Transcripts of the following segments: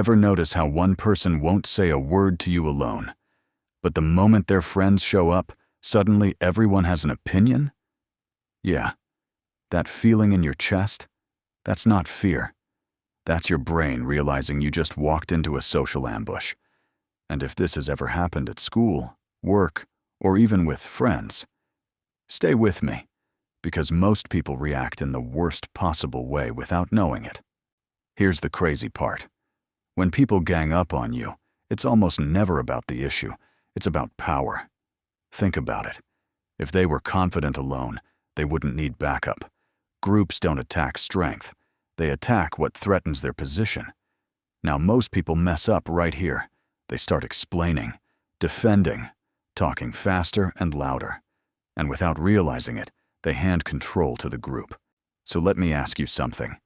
Ever notice how one person won't say a word to you alone, but the moment their friends show up, suddenly everyone has an opinion? Yeah, that feeling in your chest, that's not fear. That's your brain realizing you just walked into a social ambush. And if this has ever happened at school, work, or even with friends, stay with me, because most people react in the worst possible way without knowing it. Here's the crazy part. When people gang up on you, it's almost never about the issue. It's about power. Think about it. If they were confident alone, they wouldn't need backup. Groups don't attack strength. They attack what threatens their position. Now, most people mess up right here. They start explaining, defending, talking faster and louder. And without realizing it, they hand control to the group. So let me ask you something.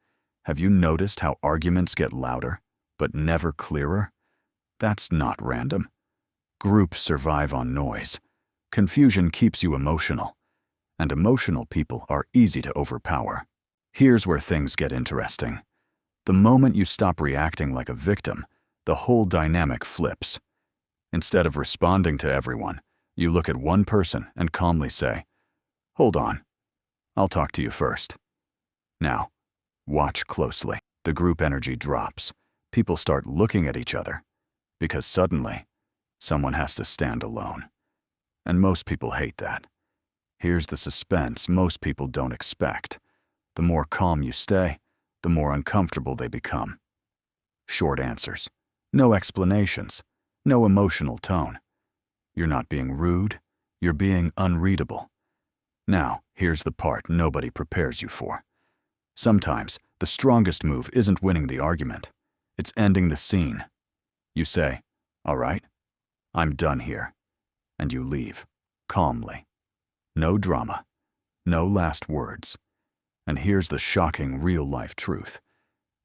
Have you noticed how arguments get louder, but never clearer? That's not random. Groups survive on noise. Confusion keeps you emotional. And emotional people are easy to overpower. Here's where things get interesting. The moment you stop reacting like a victim, the whole dynamic flips. Instead of responding to everyone, you look at one person and calmly say, "Hold on, I'll talk to you first." Now, watch closely. The group energy drops. People start looking at each other, because suddenly, someone has to stand alone. And most people hate that. Here's the suspense most people don't expect. The more calm you stay, the more uncomfortable they become. Short answers, no explanations, no emotional tone. You're not being rude, you're being unreadable. Now, here's the part nobody prepares you for. Sometimes, the strongest move isn't winning the argument. It's ending the scene. You say, "All right, I'm done here." And you leave, calmly. No drama, no last words. And here's the shocking real-life truth.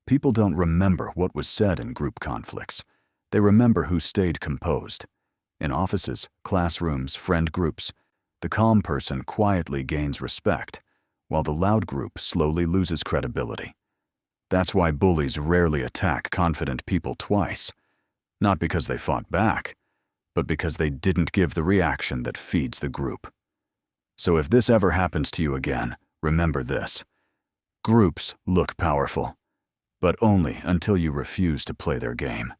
People don't remember what was said in group conflicts. They remember who stayed composed. In offices, classrooms, friend groups, the calm person quietly gains respect, while the loud group slowly loses credibility. That's why bullies rarely attack confident people twice. Not because they fought back, but because they didn't give the reaction that feeds the group. So if this ever happens to you again, remember this. Groups look powerful, but only until you refuse to play their game.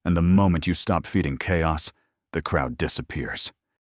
And the moment you stop feeding chaos, the crowd disappears.